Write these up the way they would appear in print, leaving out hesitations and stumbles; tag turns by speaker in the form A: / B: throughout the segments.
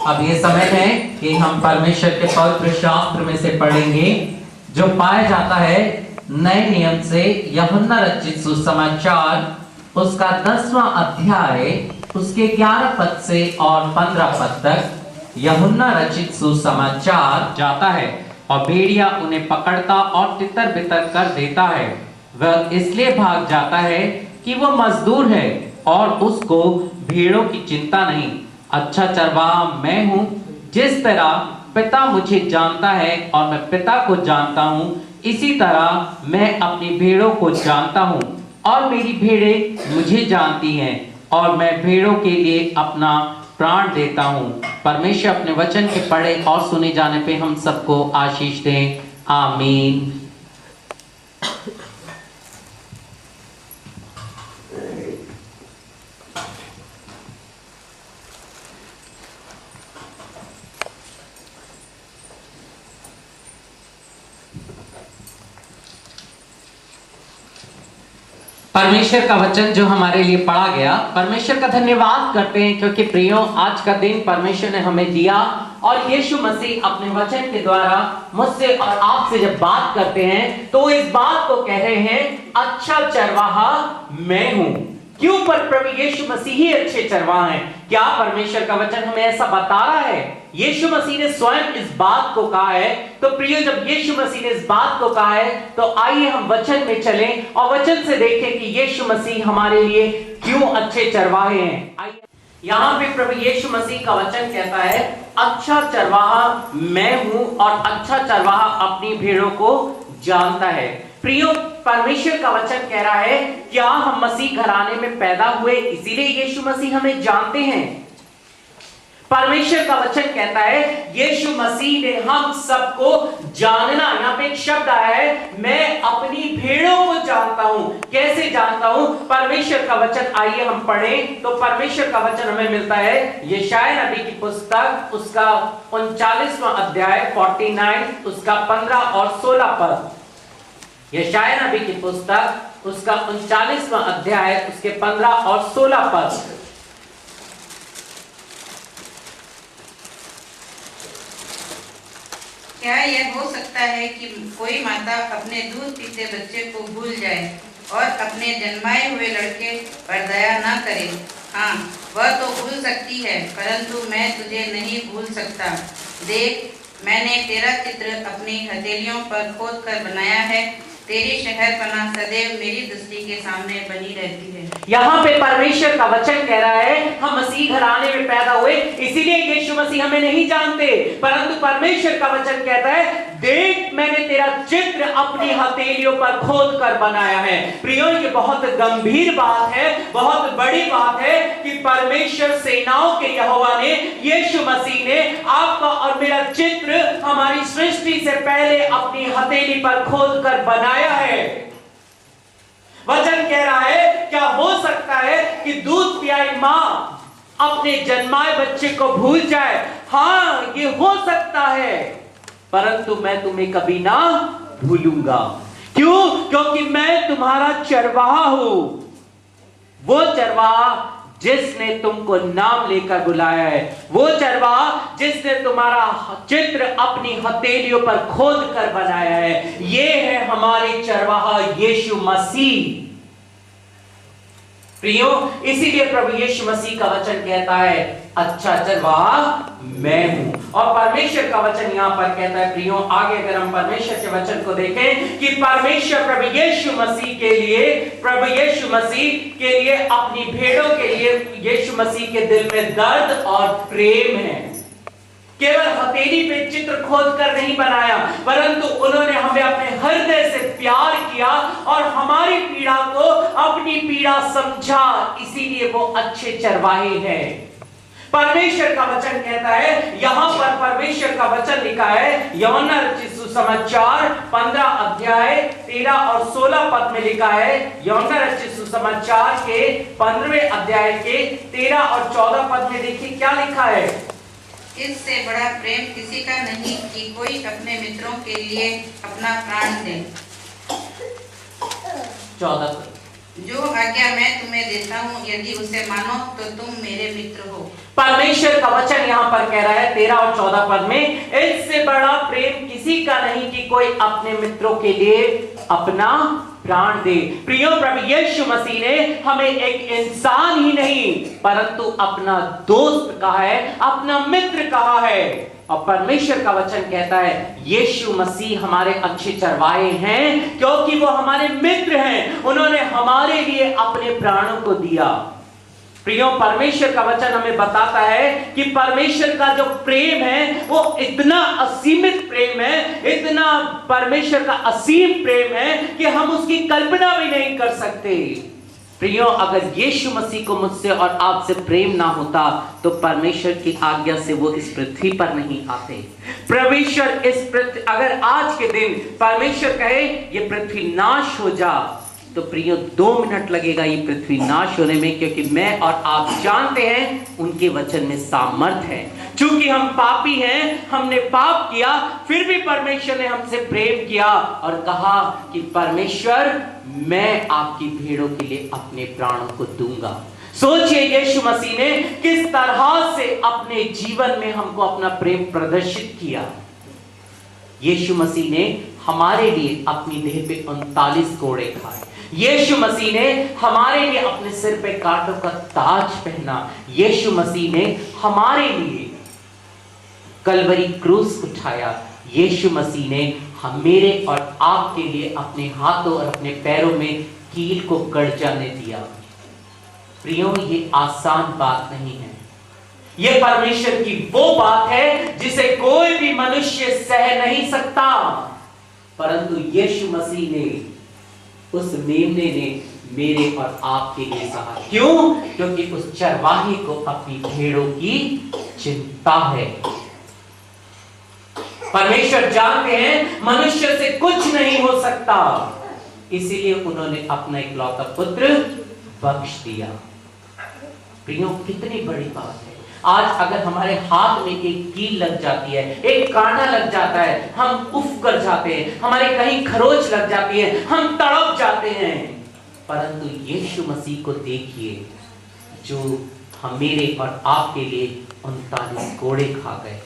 A: अब ये समय है कि हम परमेश्वर के पवित्र शास्त्र में से पढ़ेंगे, जो पाया जाता है नए नियम से यूहन्ना रचित सुसमाचार उसका 10वां अध्याय उसके 11 पद से और 15 पद तक। यूहन्ना रचित सुसमाचार जाता है और भेड़िया उन्हें पकड़ता और तितर बितर कर देता है। वह इसलिए भाग जाता है कि वह मजदूर है और उसको भेड़ों की चिंता नहीं। अच्छा चरवाहा मैं हूं, जिस तरह पिता मुझे जानता है और मैं पिता को जानता हूं, इसी तरह मैं अपनी भेड़ों को जानता हूं और मेरी भेड़ें मुझे जानती हैं और मैं भेड़ों के लिए अपना प्राण देता हूं। परमेश्वर अपने वचन के पढ़े और सुने जाने पे हम सबको आशीष दें। आमीन। परमेश्वर का वचन जो हमारे लिए पढ़ा गया, परमेश्वर का धन्यवाद करते हैं क्योंकि प्रियो आज का दिन परमेश्वर ने हमें दिया और यीशु मसीह अपने वचन के द्वारा मुझसे और आपसे जब बात करते हैं तो इस बात को कह रहे हैं, अच्छा चरवाहा मैं हूं। क्यों? पर प्रभु यीशु मसीह ही अच्छे चरवाहा हैं। क्या परमेश्वर का वचन हमें ऐसा बता रहा है? यीशु मसीह ने स्वयं इस बात को कहा है। तो प्रियो, जब यीशु मसीह ने इस बात को कहा है तो आइए हम वचन में चलें और वचन से देखें कि यीशु मसीह हमारे लिए क्यों अच्छे चरवाहे हैं। आइए, यहाँ पे प्रभु यीशु मसीह का वचन कहता है, अच्छा चरवाहा मैं हूं और अच्छा चरवाहा अपनी भेड़ों को जानता है। प्रियो, परमेश्वर का वचन कह रहा है, क्या हम मसीह घराने में पैदा हुए इसीलिए यीशु मसीह हमें जानते हैं? परमेश्वर का वचन कहता है यीशु मसीह ने हम सबको जानना। यहां पे एक शब्द आया है, मैं अपनी भेड़ों को जानता हूं। कैसे जानता हूं? परमेश्वर का वचन आइए हम पढ़ें तो परमेश्वर का वचन हमें मिलता है यशायाह नबी की पुस्तक उसका 39वां अध्याय 49 उसका 15 और 16 पद। यशायाह नबी की पुस्तक उसका 39वां अध्याय उसके 15 और 16 पद।
B: क्या यह हो सकता है कि कोई माता अपने दूध पीते बच्चे को भूल जाए और अपने जन्माए हुए लड़के पर दया न करे? हाँ, वह तो भूल सकती है, परंतु मैं तुझे नहीं भूल सकता। देख, मैंने तेरा चित्र अपनी हथेलियों पर खोद कर बनाया है। तेरी शहरपनाह सदैव मेरी दृष्टि के सामने बनी रहती है।
A: यहाँ पे परमेश्वर का वचन कह रहा है, हम मसीह घराने में पैदा हुए इसीलिए यीशु मसीह हमें नहीं जानते, परंतु परमेश्वर का वचन कहता है, देख मैंने तेरा चित्र अपनी हथेलियों पर खोद कर बनाया है। प्रियो, ये बहुत गंभीर बात है, बहुत बड़ी बात है कि परमेश्वर सेनाओं के यहोवा ने, यीशु मसीह ने आपका और मेरा चित्र हमारी सृष्टि से पहले अपनी हथेली पर खोद कर बनाया है। वचन कह रहा है, क्या हो सकता है कि दूध पियाई मां अपने जन्माए बच्चे को भूल जाए? हाँ, ये हो सकता है, परंतु मैं तुम्हें कभी ना भूलूंगा। क्यों? क्योंकि मैं तुम्हारा चरवाहा हूं, वो चरवाहा जिसने तुमको नाम लेकर बुलाया है, वो चरवाहा जिसने तुम्हारा चित्र अपनी हथेलियों पर खोद कर बनाया है। ये है हमारे चरवाहा यीशु मसीह। प्रियो, इसीलिए प्रभु यीशु मसीह का वचन कहता है, अच्छा चरवाहा मैं हूं। और परमेश्वर का वचन यहां पर कहता है, प्रियो आगे अगर हम परमेश्वर के वचन को देखें कि परमेश्वर प्रभु यीशु मसीह के लिए अपनी भेड़ों के लिए यीशु मसीह के दिल में दर्द और प्रेम है। केवल हथेली पे चित्र खोद कर नहीं बनाया, परंतु उन्होंने हमें अपने हृदय से प्यार किया और हमारी पीड़ा को अपनी पीड़ा समझा, इसीलिए वो अच्छे चरवाहे हैं। परमेश्वर का वचन कहता है, यहां पर परमेश्वर का वचन लिखा है यूहन्ना रचित सुसमाचार 15 अध्याय 13 और 16 पद में लिखा है। यूहन्ना रचित सुसमाचार के 15वें अध्याय के 13 और 14 पद में देखिए क्या लिखा है।
B: इससे बड़ा प्रेम किसी का नहीं कि कोई अपने मित्रों के लिए अपना प्राण दे।
A: 14
B: जो आज्ञा मैं तुम्हें देता हूँ यदि उसे मानो तो तुम मेरे मित्र हो।
A: परमेश्वर का वचन यहाँ पर कह रहा है 13 और 14 पद में, इससे बड़ा प्रेम किसी का नहीं कि कोई अपने मित्रों के लिए अपना प्राण दे। प्रियो, प्रभु यीशु मसीह ने हमें एक इंसान ही नहीं परंतु अपना दोस्त कहा है, अपना मित्र कहा है। और परमेश्वर का वचन कहता है यीशु मसीह हमारे अच्छे चरवाहे हैं क्योंकि वो हमारे मित्र हैं, उन्होंने हमारे लिए अपने प्राणों को दिया। प्रियो, परमेश्वर का वचन हमें बताता है कि परमेश्वर का जो प्रेम है वो इतना असीमित प्रेम है, इतना परमेश्वर का असीम प्रेम है कि हम उसकी कल्पना भी नहीं कर सकते। प्रियो, अगर यीशु मसीह को मुझसे और आपसे प्रेम ना होता तो परमेश्वर की आज्ञा से वो इस पृथ्वी पर नहीं आते। परमेश्वर इस पृथ्वी, अगर आज के दिन परमेश्वर कहे ये पृथ्वी नाश हो जा, तो प्रियो 2 मिनट लगेगा ये पृथ्वी नाश होने में, क्योंकि मैं और आप जानते हैं उनके वचन में सामर्थ है। चूंकि हम पापी हैं, हमने पाप किया, फिर भी परमेश्वर ने हमसे प्रेम किया और कहा कि परमेश्वर मैं आपकी भेड़ों के लिए अपने प्राणों को दूंगा। सोचिए यीशु मसीह ने किस तरह से अपने जीवन में हमको अपना प्रेम प्रदर्शित किया। यीशु मसीह ने हमारे लिए अपनी देह पे 39 कोड़े खाए। यीशु मसीह ने हमारे लिए अपने सिर पे कांटों का ताज पहना। यीशु मसीह ने हमारे लिए कलवरी क्रूस उठाया। यीशु मसीह ने मेरे और आपके लिए अपने हाथों और अपने पैरों में कील को गड़ जाने दिया। प्रियो, ये आसान बात नहीं है। ये परमेश्वर की वो बात है जिसे कोई भी मनुष्य सह नहीं सकता, परंतु यीशु मसीह ने, उस मेमने ने मेरे और आपके लिए सहा। क्यों? क्योंकि उस चरवाहे को अपनी भेड़ों की चिंता है। परमेश्वर जानते हैं मनुष्य से कुछ नहीं हो सकता, इसीलिए उन्होंने अपना इकलौता पुत्र बख्श दिया। प्रियो, कितनी बड़ी बात है। आज अगर हमारे हाथ में एक कील लग जाती है, एक कांटा लग जाता है, हम उफ कर जाते हैं, हमारे कहीं खरोच लग जाती है, हम तड़प जाते हैं। परंतु यीशु मसीह को देखिए जो हम मेरे और आपके लिए 39 कोड़े खा गए।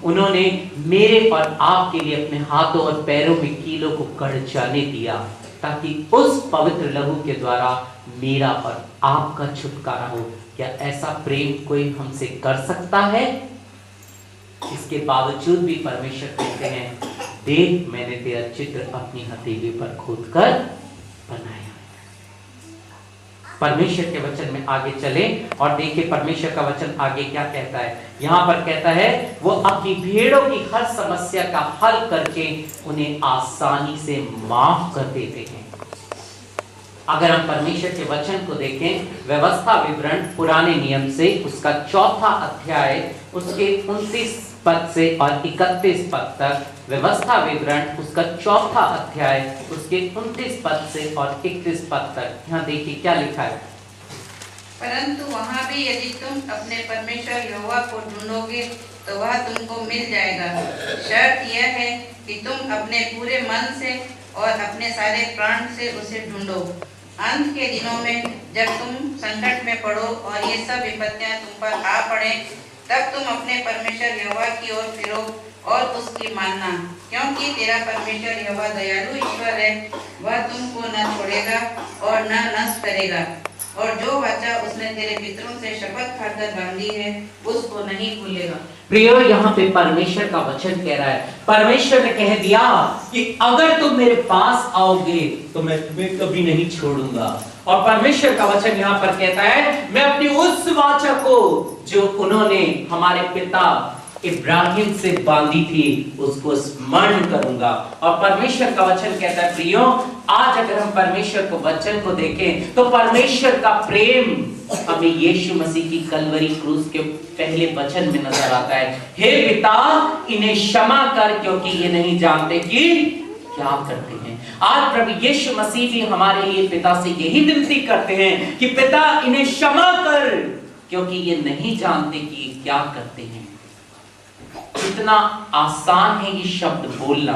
A: उन्होंने मेरे और आपके लिए अपने हाथों और पैरों में कीलों को गड़ जाने दिया ताकि उस पवित्र लहू के द्वारा मेरा और आपका छुटकारा हो। क्या ऐसा प्रेम कोई हमसे कर सकता है? इसके बावजूद भी परमेश्वर कहते हैं, देख मैंने तेरा चित्र अपनी हथेली पर खोदकर बनाया। परमेश्वर के वचन में आगे चले और देखिए परमेश्वर का वचन आगे क्या कहता है। यहां पर कहता है वो अपनी भेड़ों की हर समस्या का हल करके उन्हें आसानी से माफ कर देते हैं। अगर हम परमेश्वर के वचन को देखें, व्यवस्था विवरण पुराने नियम से उसका 4था अध्याय उसके 29 पद से और 31 पद तक, व्यवस्था विवरण उसका 4था अध्याय उसके 29 पद से और 31 पद तक, यहाँ देखिए क्या लिखा है।
B: परंतु वहाँ भी यदि तुम अपने परमेश्वर यहोवा को ढूंढोगे तो वह तुमको मिल जाएगा। शर्त यह है कि तुम अपने पूरे मन से और अपने सारे प्राण से उसे ढूंढो। अंत के दिनों में जब तुम संकट में पड़ो और ये सब विपत्तियां तुम पर आ पड़े, तब तुम अपने परमेश्वर यहोवा की ओर फिरो और उसकी मानना, क्योंकि तेरा परमेश्वर यहोवा दयालु ईश्वर है। वह तुमको न छोड़ेगा और न नष्ट करेगा, और जो वाचा उसने तेरे पितरों से शपथ खाकर बांधी है उसको नहीं भूलेगा।
A: प्रियो, यहाँ पे परमेश्वर का वचन कह रहा है, परमेश्वर ने कह दिया कि अगर तुम मेरे पास आओगे तो मैं तुम्हें कभी नहीं छोड़ूंगा। और परमेश्वर का वचन यहाँ पर कहता है, मैं अपनी उस वाचा को जो उन्होंने हमारे पिता इब्राहिम से बांधी थी उसको स्मरण करूंगा। और परमेश्वर का वचन कहता है प्रियो, आज अगर हम परमेश्वर को वचन को देखें तो परमेश्वर का प्रेम हमें यीशु मसीह की कलवरी क्रूस के पहले वचन में नजर आता है। हे पिता, इन्हें क्षमा कर क्योंकि ये नहीं जानते कि क्या करते हैं। आज प्रभु यीशु मसीह भी हमारे लिए पिता से यही विनती करते हैं कि पिता इन्हें क्षमा कर क्योंकि ये नहीं जानते कि क्या करते हैं। कितना आसान है ये शब्द बोलना,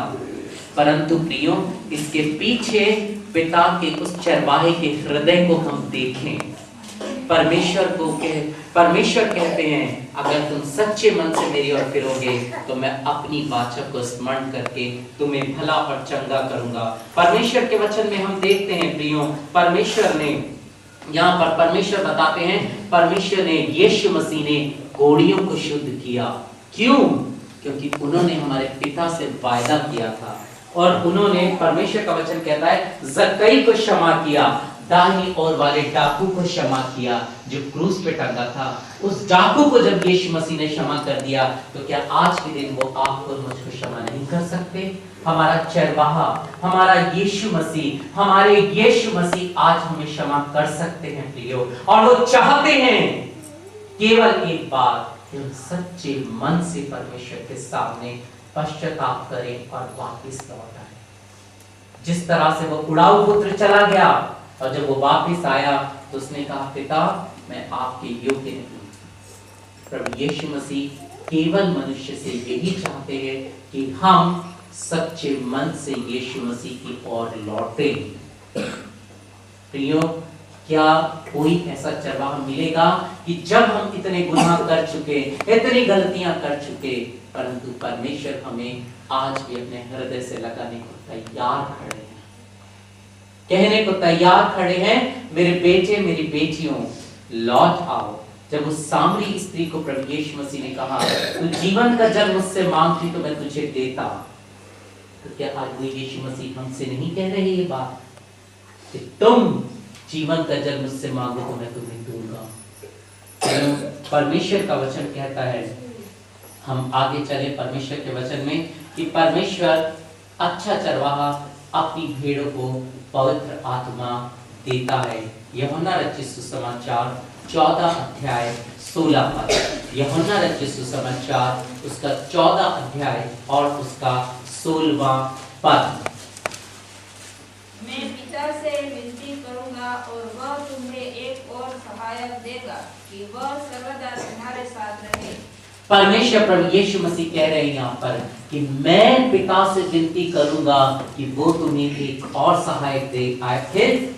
A: परंतु प्रियो इसके पीछे पिता के उस चरवाहे के हृदय को हम देखें, परमेश्वर कहते हैं अगर तुम सच्चे मन से मेरी ओर फिरोगे तो मैं अपनी वाचा को स्मरण करके तुम्हें भला और चंगा करूंगा। परमेश्वर के वचन में हम देखते हैं प्रियो, परमेश्वर ने यहाँ पर परमेश्वर बताते हैं, परमेश्वर ने यीशु मसीह ने कोड़ियों को शुद्ध किया। क्यों? क्योंकि उन्होंने हमारे पिता से वायदा किया था और उन्होंने, परमेश्वर का वचन कहता है, जक्कई को क्षमा किया, दाहिनी ओर वाले डाकू को क्षमा किया जो क्रूस पे टंगा था। उस डाकू को जब यीशु मसीह ने क्षमा कर दिया तो क्या आज के दिन वो आपको और मुझको क्षमा नहीं कर सकते? हमारा चरवाहा, हमारा यीशु मसीह, हमारे यीशु मसीह आज हमें क्षमा कर सकते हैं प्रियो, और वो चाहते हैं केवल एक बात कि हम सच्चे मन से परमेश्वर के सामने पश्चाताप करें और वापस लौट आए। जिस तरह से वो उड़ाऊ पुत्र चला गया और जब वो वापस आया तो उसने कहा, पिता मैं आपके योग्य नहीं। प्रभु यीशु मसीह केवल मनुष्य से यही चाहते हैं कि हम सच्चे मन से यीशु मसीह की ओर लौटे। प्रियो, क्या कोई ऐसा चरवाहा मिलेगा कि जब हम इतने गुनाह कर चुके, इतनी गलतियां कर चुके, परंतु परमेश्वर हमें आज भी अपने हृदय से लगाने को तैयार खड़े हैं, कहने को तैयार खड़े हैं, मेरे बेटे मेरी बेटियों लौट आओ। जब उस सामरी स्त्री को प्रभु यीशु मसीह ने कहा, तू जीवन का जल मुझसे मांगती तो मैं तुझे देता, तो क्या आज वो यीशु मसीह हमसे नहीं कह रहे ये बात कि तुम जीवन का जल मुझसे मांगो तो मैं तुम्हें दूंगा? परमेश्वर का वचन कहता है, हम आगे चले परमेश्वर के वचन में, कि परमेश्वर अच्छा चरवाहा अपनी भेड़ों को पवित्र आत्मा देता है। यूहन्ना रचित सुसमाचार 14 अध्याय 16 पद। यूहन्ना रचित सुसमाचार उसका 14 अध्याय और उसका 16वां पद।
C: मैं पिता से विनती करूंगा और वह तुम्हें एक और सहायक देगा कि वह सर्वदा तुम्हारे साथ रहे।
A: परमेश्वर प्रभु यीशु मसीह कह रहे हैं यहाँ पर कि मैं पिता से विनती करूंगा कि वो तुम्हें एक और सहायक दे,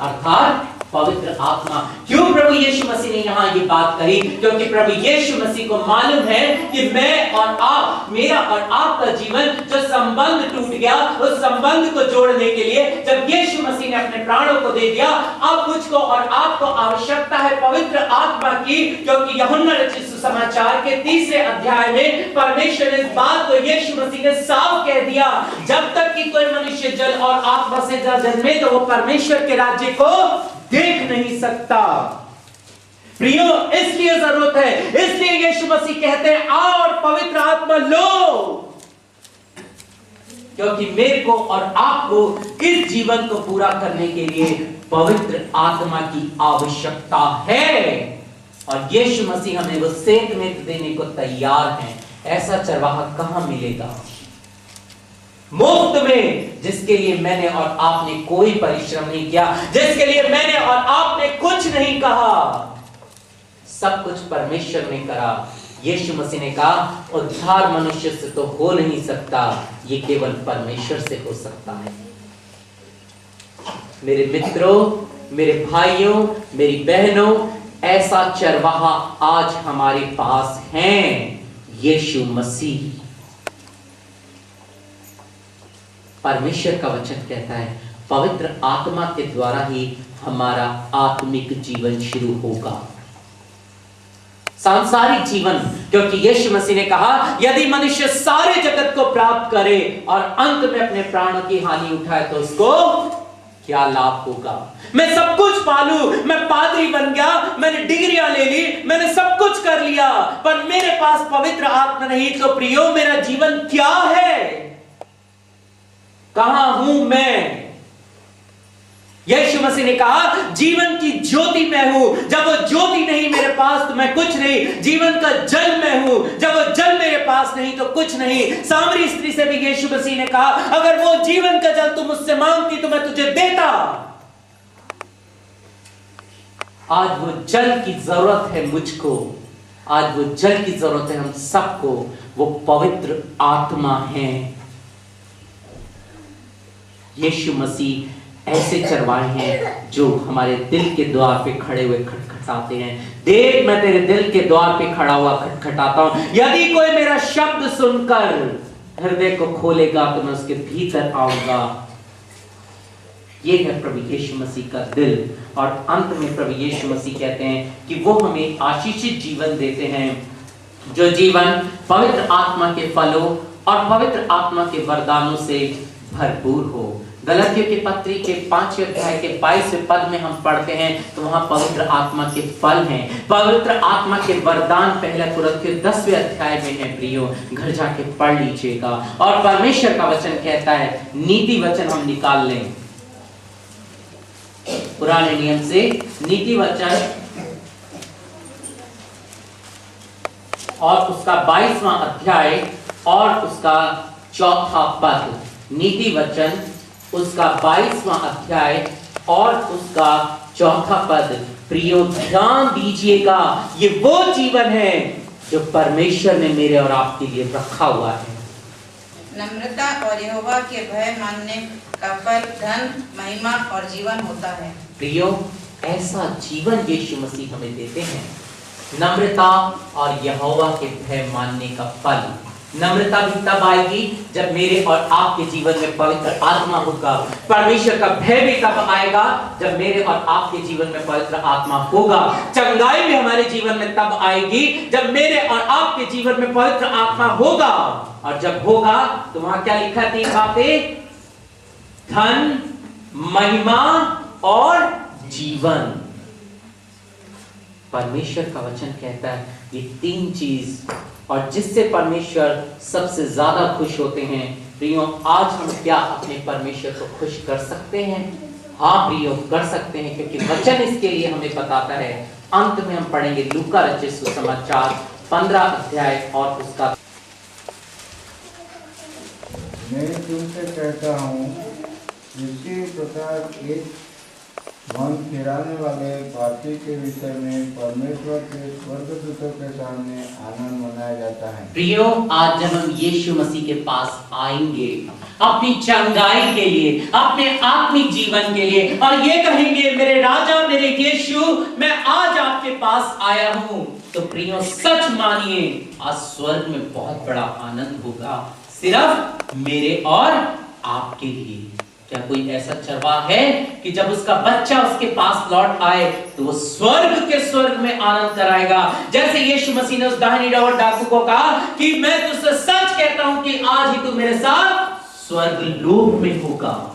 A: अर्थात पवित्र आत्मा। क्यों प्रभु यीशु मसीह ने यहाँ ये बात कही? क्योंकि प्रभु यीशु मसीह को मालूम है कि मैं और आप, मेरा और आपका जीवन जो संबंध टूट गया, उस संबंध को जोड़ने के लिए जब यीशु मसीह ने अपने प्राणों को दे दिया, अब मुझको और आपको आवश्यकता है पवित्र आत्मा की। क्योंकि यूहन्ना रचित सुसमाचार के 30 अध्याय में परमेश्वर ने इस बात को यीशु मसीह ने साफ कह दिया, जब तक कि कोई मनुष्य जल और आत्मा से जन्मे तो वो परमेश्वर के राज्य को देख नहीं सकता। प्रियो, इसलिए जरूरत है, इसलिए यीशु मसीह कहते हैं आओ और पवित्र आत्मा लो, क्योंकि मेरे को और आपको इस जीवन को पूरा करने के लिए पवित्र आत्मा की आवश्यकता है। और यीशु मसीह हमें वो सेंत में देने को तैयार है। ऐसा चरवाहा कहां मिलेगा? मुफ्त में, जिसके लिए मैंने और आपने कोई परिश्रम नहीं किया, जिसके लिए मैंने और आपने कुछ नहीं कहा, सब कुछ परमेश्वर ने करा। यीशु मसीह ने कहा उद्धार मनुष्य से तो हो नहीं सकता, ये केवल परमेश्वर से हो सकता है। मेरे मित्रों, मेरे भाइयों, मेरी बहनों, ऐसा चरवाहा आज हमारे पास है, यीशु मसीह। परमेश्वर का वचन कहता है पवित्र आत्मा के द्वारा ही हमारा आत्मिक जीवन शुरू होगा, सांसारिक जीवन। क्योंकि यीशु मसीह ने कहा यदि मनुष्य सारे जगत को प्राप्त करे और अंत में अपने प्राणों की हानि उठाए तो उसको क्या लाभ होगा? मैं सब कुछ पालू, मैं पादरी बन गया, मैंने डिग्रियां ले ली, मैंने सब कुछ कर लिया, पर मेरे पास पवित्र आत्मा नहीं, तो प्रियो मेरा जीवन क्या है? कहां हूं मैं? यीशु मसीह ने कहा जीवन की ज्योति मैं हूं, जब वो ज्योति नहीं मेरे पास तो मैं कुछ नहीं। जीवन का जल मैं हूं, जब वो जल मेरे पास नहीं तो कुछ नहीं। सामरी स्त्री से भी यीशु मसीह ने कहा अगर वो जीवन का जल तू मुझसे मांगती तो मैं तुझे देता। आज वो जल की जरूरत है मुझको, आज वो जल की जरूरत है हम सबको, वो पवित्र आत्मा है। यीशु मसीह ऐसे चरवाहे हैं जो हमारे दिल के द्वार पे खड़े हुए खटखटाते हैं। देख, मैं तेरे दिल के द्वार पे खड़ा हुआ खटखटाता हूं, यदि कोई मेरा शब्द सुनकर हृदय को खोलेगा तो मैं उसके भीतर आऊंगा। ये है प्रभु यीशु मसीह का दिल। और अंत में प्रभु यीशु मसीह कहते हैं कि वो हमें आशीषित जीवन देते हैं, जो जीवन पवित्र आत्मा के फलों और पवित्र आत्मा के वरदानों से भरपूर हो। गलातियों की पत्री के 5वें अध्याय के 22वें पद में हम पढ़ते हैं तो वहां पवित्र आत्मा के फल हैं, पवित्र आत्मा के वरदान पहला कुरिन्थियों 10वें अध्याय में है। प्रियो, घर जाके पढ़ लीजिएगा। और परमेश्वर का वचन कहता है, नीति वचन हम निकाल लें पुराने नियम से, नीति वचन और उसका 22वां अध्याय और उसका 4था पद। नीति वचन उसका 22वां अध्याय और उसका 4था पद। प्रियो, ध्यान दीजिएगा, ये वो जीवन है जो परमेश्वर ने मेरे और आपके लिए रखा हुआ है।
B: नम्रता और यहोवा के भय मानने का फल धन, महिमा और जीवन होता है।
A: प्रियो, ऐसा जीवन यीशु मसीह हमें देते हैं। नम्रता और यहोवा के भय मानने का फल। नम्रता भी तब आएगी जब मेरे और आपके जीवन में पवित्र आत्मा होगा। परमेश्वर का भय भी तब आएगा जब मेरे और आपके जीवन में पवित्र आत्मा होगा। चंगाई भी हमारे जीवन में तब आएगी जब मेरे और आपके जीवन में पवित्र आत्मा होगा। और जब होगा तो वहां क्या लिखा थी? बातें, धन, महिमा और जीवन। परमेश्वर का वचन कहता है ये तीन चीज, और जिससे परमेश्वर सबसे ज्यादा खुश होते हैं। प्रियो, आज हम क्या अपने परमेश्वर को खुश कर सकते हैं? हाँ प्रियो, कर सकते हैं, क्योंकि वचन इसके लिए हमें बताता है। अंत में हम पढ़ेंगे लूका रचित सुसमाचार 15 अध्याय और उसका।
D: मैं तुमसे कहता हूँ, इसी प्रकार एक मन फिराने वाले पापी के विषय में परमेश्वर के स्वर्गदूतों के सामने आनंद मनाया जाता है।
A: प्रियो, आज जब हम यीशु मसीह के पास आएंगे अपनी चंगाई के लिए, अपने आत्मिक जीवन के लिए, और ये कहेंगे, मेरे राजा, मेरे यीशु, मैं आज आपके पास आया हूँ, तो प्रियो सच मानिए, आज स्वर्ग में बहुत बड़ा आनंद होगा, सिर्फ मेरे और आपके लिए। क्या कोई ऐसा चरवाहा है कि जब उसका बच्चा उसके पास लौट आए तो वो स्वर्ग के स्वर्ग में आनंद कराएगा? जैसे यीशु मसीह ने उस दाहिनी ओर डाकू को कहा कि मैं तुझसे सच कहता हूं कि आज ही तू मेरे साथ स्वर्ग लोक में होगा।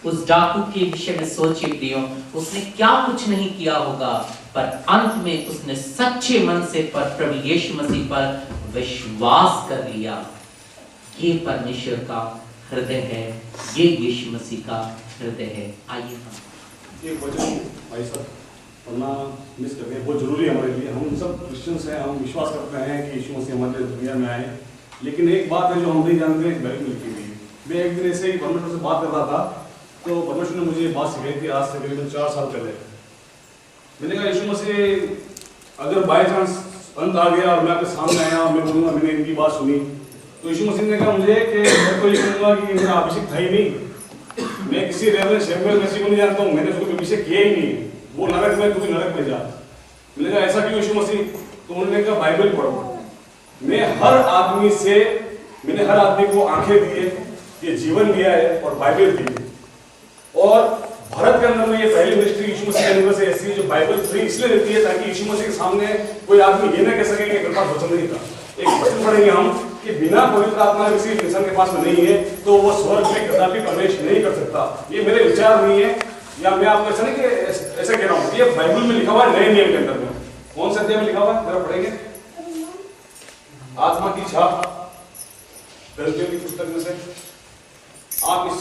A: उस डाकू के विषय में सोचिए प्रियो, उसने क्या कुछ नहीं किया होगा, पर अंत में उसने सच्चे मन से प्रभु यीशु मसीह पर विश्वास कर लिया। ये परमेश्वर का हृदय है, ये यीशु मसीह का हृदय है। आइए हम
E: एक वचन भाई साहब पढ़ना मिस कर गए, बहुत जरूरी है हमारे लिए। हम सब क्रिश्चियंस हैं, हम विश्वास करते हैं कि यीशु मसीह हमारे दुनिया में आए, लेकिन एक बात है जो हम नहीं जानते, बाइबल लिखी हुई है। मैं एक दिन ऐसे ही परमेश्वर से बात कर रहा था, तो परमेश्वर ने मुझे बात सिखाई थी आज से करीबन 4 साल पहले। मैंने कहा, यीशु मसीह अगर बाय चांस अंत आ गया और मैं आपके सामने आया और मैं बोलूँगा मैंने इनकी बात सुनी, तो यीशु मसीह ने कहा मुझे कि मैं तो ये कहूँगा कि मेरा अभिषेक था ही नहीं, मैं किसी रेवरेंड शैमुएल मसीह को नहीं जानता हूँ, मैंने उसको अभिषेक किया ही नहीं, वो नरक में, तू भी नरक में जा। मैंने कहा ऐसा क्यों यीशु मसीह? तो उन्होंने कहा बाइबल पढ़ो। मैंने हर आदमी को आंखें दी है, ये जीवन दिया है और बाइबल दी है। और भारत के अंदर में ये पहली मिनिस्ट्री यीशु मसीह के अंदर से ऐसी है जो बाइबल फ्री इसलिए देती है ताकि यीशु मसीह के सामने कोई आदमी ये ना कह सके कि मेरे पास वचन नहीं था। एक वचन पढ़ेंगे हम कि बिना पवित्र आत्मा किसी इंसान के पास में नहीं है तो वो स्वर्ग में कदापि प्रवेश नहीं कर सकता। ये मेरे विचार नहीं है, या मैं आपको ऐसा नहीं कि ऐसा कह रहा हूँ, ये बाइबल में लिखा हुआ है, नए नियम के अंदर में। कौन सा अध्याय में लिखा हुआ है जरा पढ़ेंगे? आत्मा की छाप, गलतियों की पुस्तक में से आप इस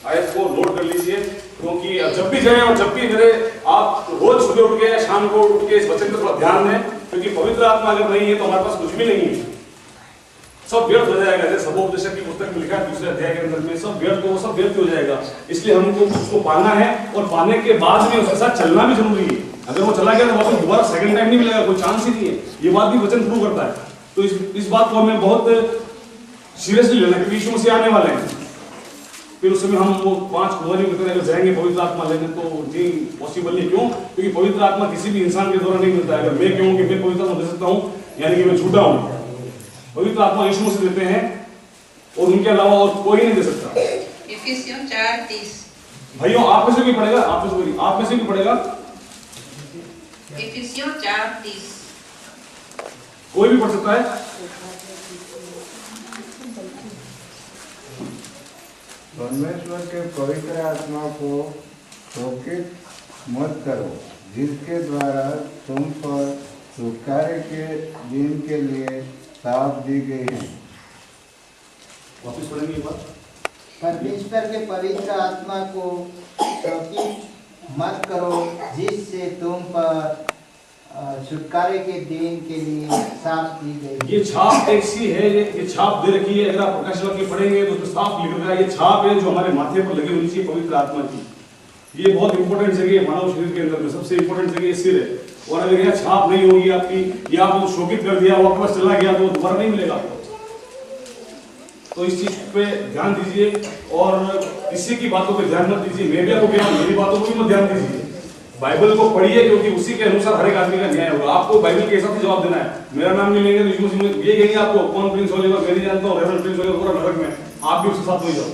E: आयत को नोट कर लीजिए, क्योंकि जब भी जाए और जब भी मेरे आप रोज सुबह उठ के शाम को उठ के इस वचन पर थोड़ा ध्यान दें, क्योंकि पवित्र आत्मा अगर नहीं है तो हमारे पास कुछ भी नहीं है, सब व्यर्थ हो जाएगा। जैसे सबोपदेशक की पुस्तक में लिखा है 2 अध्याय के अंदर में, सब व्यर्थ हो जाएगा। इसलिए हमको उसको पाना है, और पाने के बाद में उसके साथ चलना भी जरूरी है। अगर वो चला गया तो वापस दोबारा सेकंड टाइम नहीं मिलेगा, कोई चांस ही नहीं है। ये बात भी वचन प्रूव करता है। तो इस बात को हमें बहुत सीरियसली लेना, क्योंकि यीशु मसीह आने वाले हैं। फिर उस समय हम वो 5 कुंवारी की तरह अगर जाएंगे पवित्र आत्मा लेने तो नहीं पॉसिबल नहीं। क्यों? क्योंकि पवित्र आत्मा किसी भी इंसान के द्वारा नहीं मिलता है। अगर मैं कहूँ कि मैं पवित्र आत्मा दे सकता हूँ यानी कि मैं झूठा हूँ। पवित्र आत्मा यीशु मसीह देते हैं और उनके अलावा और कोई नहीं दे सकता।
B: इफिसियों 4:30।
E: भाइयों आप में से भी पढ़ेगा, आप में से भी पढ़ेगा,
B: इफिसियों 4:30।
E: कोई भी पढ़ सकता है।
D: परमेश्वर के पवित्र आत्मा को शोकित मत करो, जिसके द्वारा तुम पर छुटकारे के दिन के लिए साफ दी गई है।
E: वापस पढ़ेंगे एक बार।
F: परमेश्वर के पवित्र आत्मा को शोकित मत करो, जिससे तुम पर छुटकारे के दिन के लिए साफ दी गई।
E: ये छाप एक सी है, ये छाप दे रखी है। अगर आप प्रकाश वाक्य पढ़ेंगे तो उसमें साफ लिखा है, ये छाप है जो हमारे माथे पर लगी होनी चाहिए पवित्र आत्मा की। ये बहुत इंपॉर्टेंट जगह है मानव शरीर के अंदर में, सबसे इंपॉर्टेंट जगह सिर है। और अगर यह छाप नहीं होगी आपकी, या आपको शोकित कर दिया, वो आपके पास चला गया तो दोबारा नहीं मिलेगा आपको। तो इस चीज पे ध्यान दीजिए और किसी की बातों पे ध्यान मत दीजिए। मैं भी आपको कह रहा हूं, मेरी बातों को भी मत ध्यान दीजिए। बाइबल को पढ़िए, क्योंकि उसी के अनुसार हर एक आदमी का न्याय होगा। आपको बाइबल के हिसाब से जवाब देना है। मेरा नाम नहीं लेंगे तो यीशु मसीह ये कहेंगे आपको कौन प्रिंस हो जाएगा, मैं नहीं जानता हूँ, रेवरेंड प्रिंस हो जाएगा पूरा नरक में, आप भी उसके साथ हो जाओ।